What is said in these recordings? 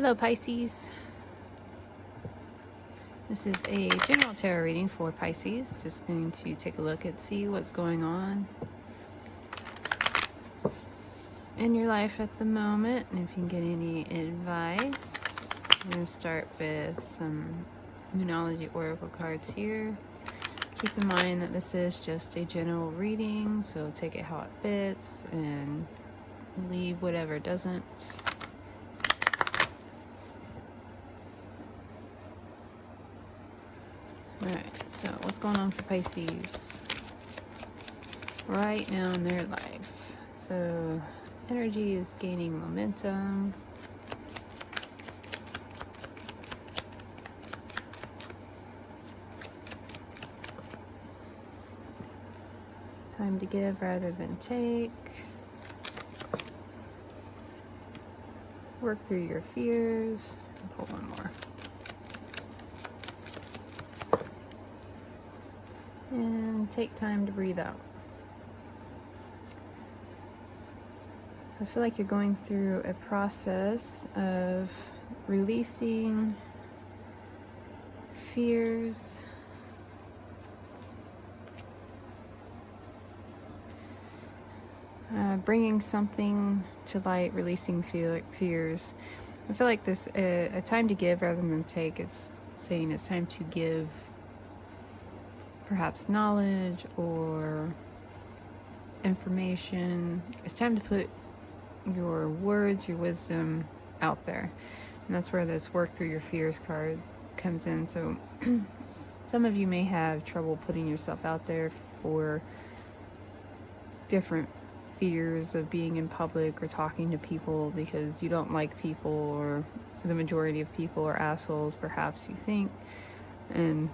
Hello Pisces. This is a general tarot reading for Pisces. Just going to take a look and see what's going on in your life at the moment, and if you can get any advice. I'm going to start with some Numerology Oracle cards here. Keep in mind that this is just a general reading, so take it how it fits and leave whatever doesn't. Alright, so what's going on for Pisces right now in their life? So energy is gaining momentum. Time to give rather than take. Work through your fears. I'll pull one more. And take time to breathe out. So I feel like you're going through a process of releasing fears, bringing something to light, releasing fears. I feel like this a time to give rather than take. It's saying it's time to give perhaps knowledge or information. It's time to put your words, your wisdom out there. And that's where this work through your fears card comes in. So some of you may have trouble putting yourself out there for different fears of being in public or talking to people because you don't like people, or the majority of people are assholes, perhaps you think. And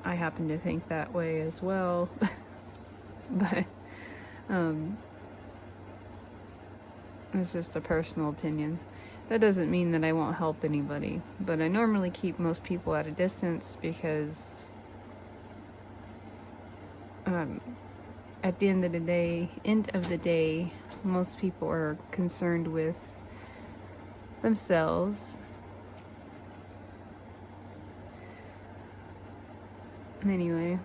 I happen to think that way as well. But it's just a personal opinion. That doesn't mean that I won't help anybody, but I normally keep most people at a distance because at the end of the day, most people are concerned with themselves. Anyway,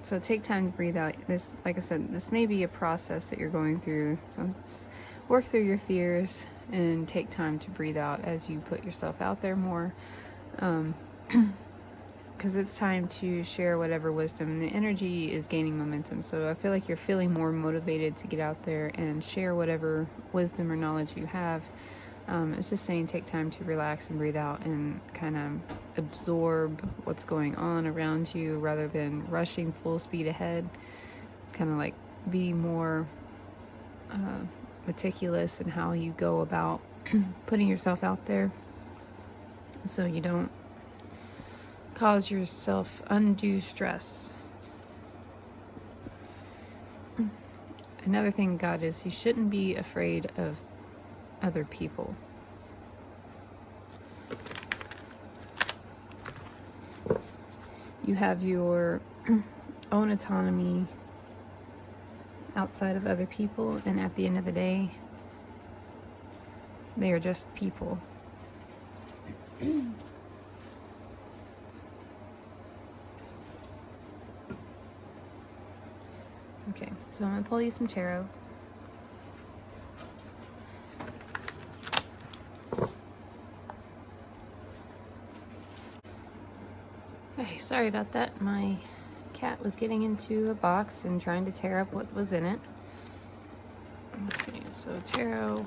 so take time to breathe out. This, like I said, this may be a process that you're going through. So it's work through your fears and take time to breathe out as you put yourself out there more. Because it's time to share whatever wisdom, and the energy is gaining momentum. So I feel like you're feeling more motivated to get out there and share whatever wisdom or knowledge you have. It's just saying take time to relax and breathe out and kind of absorb what's going on around you rather than rushing full speed ahead. It's kind of like be more meticulous in how you go about putting yourself out there so you don't cause yourself undue stress. Another thing, God, is you shouldn't be afraid of other people. You have your own autonomy outside of other people, and at the end of the day, they are just people. Okay, so I'm going to pull you some tarot. Okay, sorry about that. My cat was getting into a box and trying to tear up what was in it. Okay, so tarot,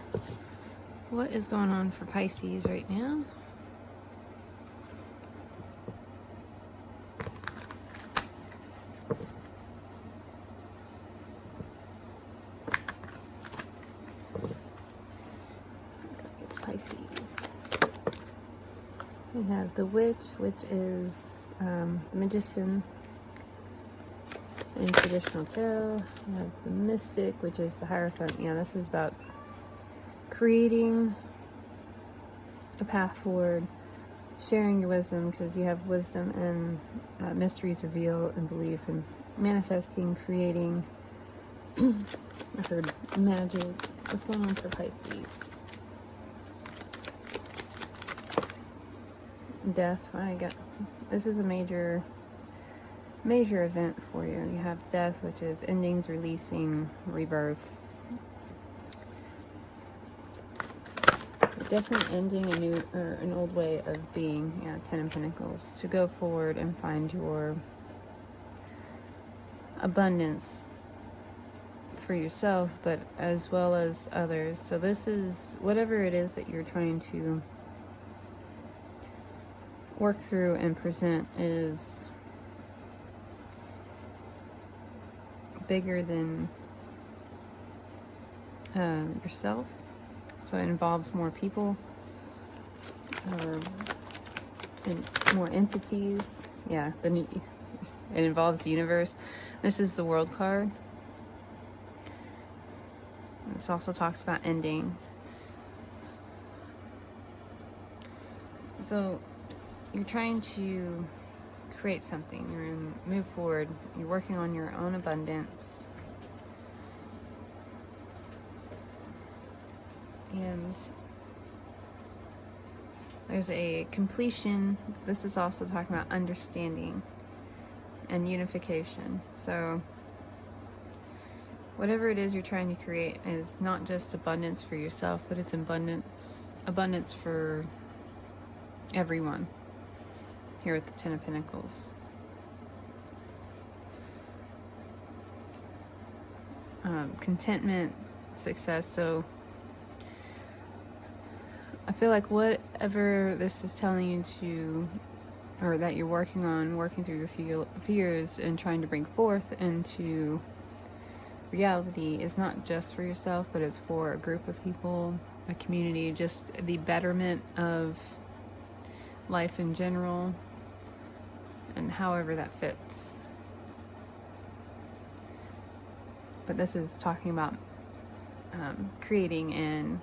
what is going on for Pisces right now? Pisces. We have the Witch, which is the Magician in traditional tarot. We have the Mystic, which is the Hierophant. Yeah, this is about creating a path forward, sharing your wisdom, because you have wisdom and mysteries reveal and belief, and manifesting, creating. I heard magic. What's going on for Pisces? death. This is a major event for you. You have death, which is endings, releasing, rebirth. Definitely ending a new or an old way of being. Yeah, Ten of Pentacles. To go forward and find your abundance for yourself, but as well as others. So this is whatever it is that you're trying to work through and present is bigger than yourself. So it involves more people, and more entities. Yeah, it involves the universe. This is the World card. This also talks about endings. So you're trying to create something. You're going to move forward. You're working on your own abundance. And there's a completion. This is also talking about understanding and unification. So whatever it is you're trying to create is not just abundance for yourself, but it's abundance for everyone. Here with the Ten of Pentacles. Contentment, success. So I feel like whatever this is telling you to, or that you're working through your fears and trying to bring forth into reality, is not just for yourself, but it's for a group of people, a community, just the betterment of life in general, and however that fits. But this is talking about creating and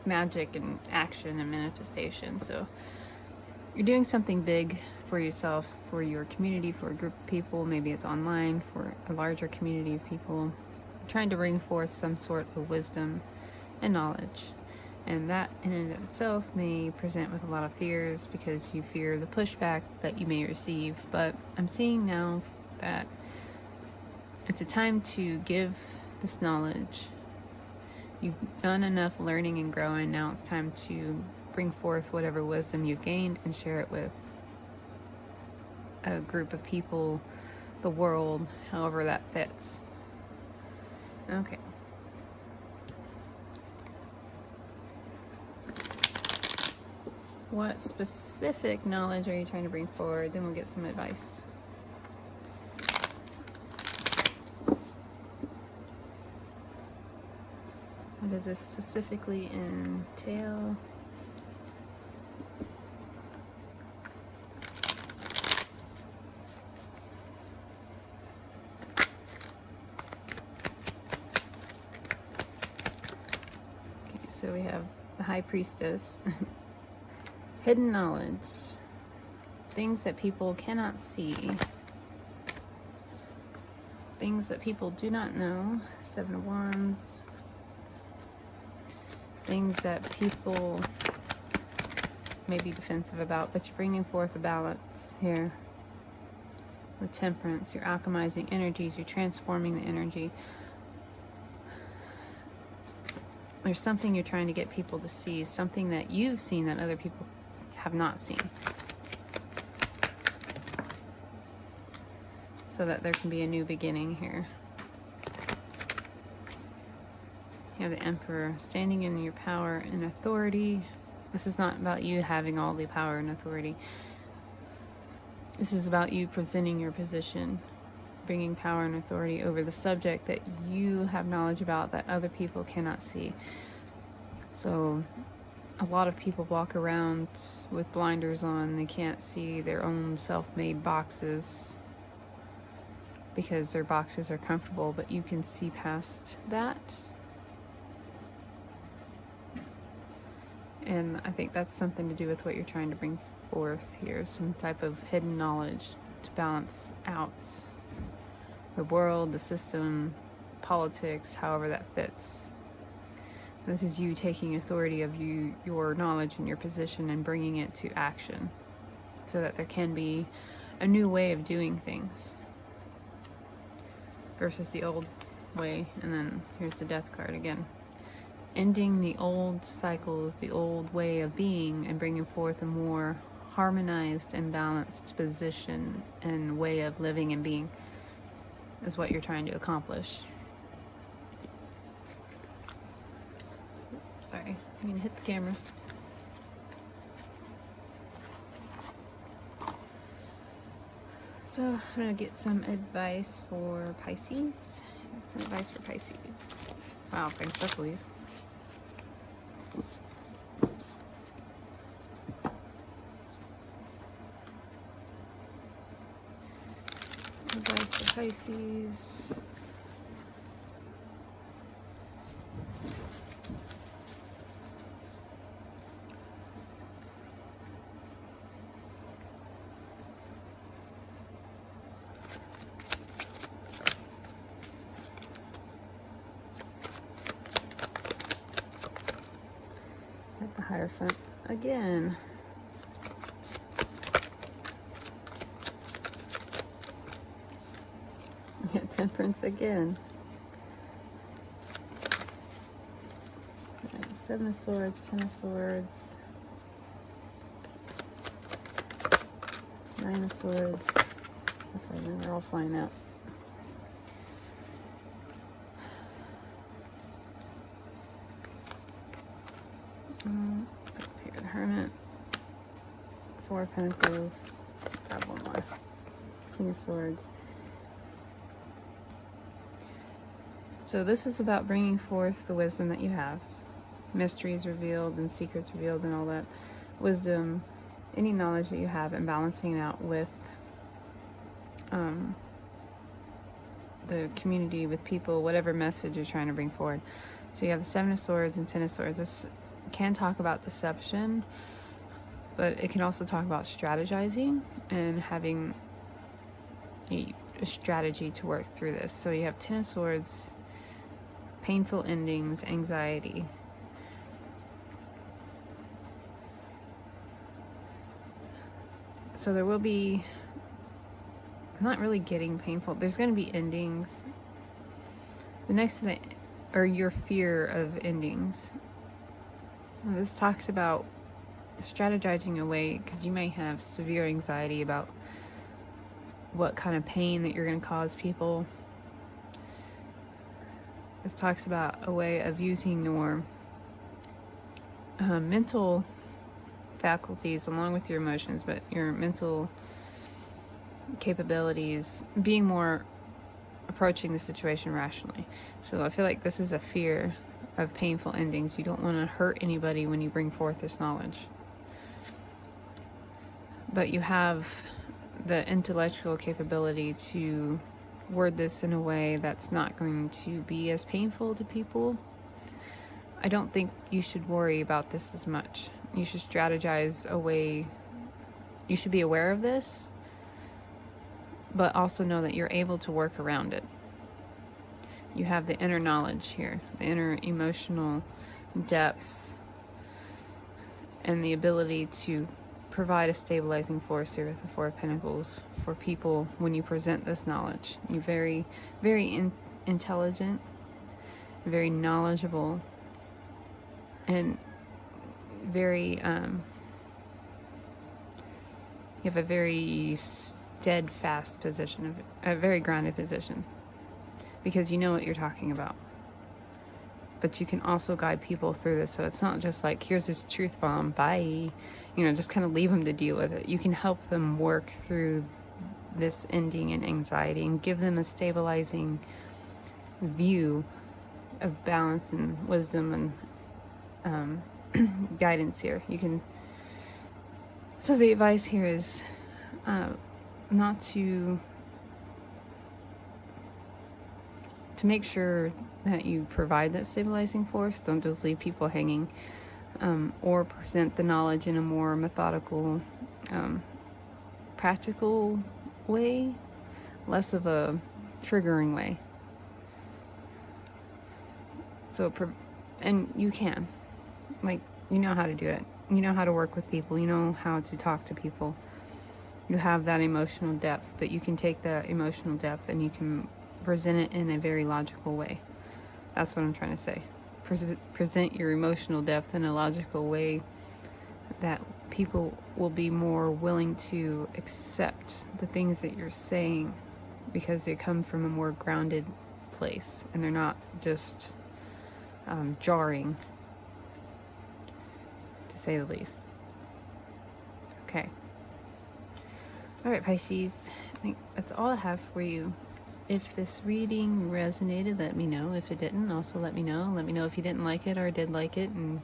magic and action and manifestation. So you're doing something big for yourself, for your community, for a group of people. Maybe it's online, for a larger community of people. You're trying to bring forth some sort of wisdom and knowledge. And that in and of itself may present with a lot of fears because you fear the pushback that you may receive. But I'm seeing now that it's a time to give this knowledge. You've done enough learning and growing. Now it's time to bring forth whatever wisdom you've gained and share it with a group of people, the world, however that fits. Okay. What specific knowledge are you trying to bring forward? Then we'll get some advice. What does this specifically entail? Okay, so we have the High Priestess. Hidden knowledge. Things that people cannot see. Things that people do not know. Seven of Wands. Things that people may be defensive about, but you're bringing forth a balance here. With Temperance, you're alchemizing energies, you're transforming the energy. There's something you're trying to get people to see, something that you've seen that other people have not seen. So that there can be a new beginning here. You have the Emperor standing in your power and authority. This is not about you having all the power and authority. This is about you presenting your position, bringing power and authority over the subject that you have knowledge about that other people cannot see. So a lot of people walk around with blinders on. They can't see their own self-made boxes because their boxes are comfortable, but you can see past that. And I think that's something to do with what you're trying to bring forth here, some type of hidden knowledge to balance out the world, the system, politics, however that fits. This is you taking authority of your knowledge and your position and bringing it to action. so that there can be a new way of doing things versus the old way. And then here's the Death card again. Ending the old cycles, the old way of being, and bringing forth a more harmonized and balanced position and way of living and being is what you're trying to accomplish. Sorry, I'm gonna hit the camera. So I'm gonna get some advice for Pisces. Some advice for Pisces. Wow, thanks for please. Advice for Pisces. At the Hierophant again. Yeah, Temperance again. Right, 7 of Swords, 10 of Swords, 9 of Swords. Okay, then they're all flying out. Here, the Hermit, 4 of Pentacles, grab one more, King of Swords. So this is about bringing forth the wisdom that you have. Mysteries revealed and secrets revealed and all that. Wisdom, any knowledge that you have, and balancing it out with the community, with people, whatever message you're trying to bring forward. So you have the 7 of Swords and 10 of Swords. This can talk about deception, but it can also talk about strategizing and having a strategy to work through this. So you have 10 of Swords, painful endings, anxiety. So there will be, not really getting painful, there's going to be endings. The next thing, or your fear of endings. This talks about strategizing away, because you may have severe anxiety about what kind of pain that you're going to cause people. This talks about a way of using your mental faculties along with your emotions, but your mental capabilities, being more approaching the situation rationally. So I feel like this is a fear of painful endings. You don't want to hurt anybody when you bring forth this knowledge. But you have the intellectual capability to word this in a way that's not going to be as painful to people. I don't think you should worry about this as much. You should strategize a way. You should be aware of this, but also know that you're able to work around it. You have the inner knowledge here, the inner emotional depths, and the ability to provide a stabilizing force here with the 4 of Pentacles for people when you present this knowledge. You're very, very intelligent, very knowledgeable, and very, you have a very steadfast position, a very grounded position, because you know what you're talking about. But you can also guide people through this, so it's not just like, here's this truth bomb, bye. You know, just kind of leave them to deal with it. You can help them work through this ending and anxiety and give them a stabilizing view of balance and wisdom and guidance here. You can. So the advice here is not to make sure that you provide that stabilizing force. Don't just leave people hanging, or present the knowledge in a more methodical, practical way, less of a triggering way. So, and you can, like, you know how to do it. You know how to work with people. You know how to talk to people. you have that emotional depth, but you can take that emotional depth and you can present it in a very logical way. That's what I'm trying to say. Present your emotional depth in a logical way that people will be more willing to accept the things that you're saying because they come from a more grounded place and they're not just jarring, to say the least. Okay. Alright, Pisces, I think that's all I have for you. If this reading resonated, let me know. If it didn't, also let me know. Let me know if you didn't like it or did like it, and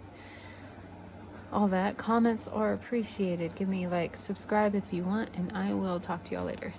all that. Comments are appreciated. Give me a like, subscribe if you want, and I will talk to y'all later.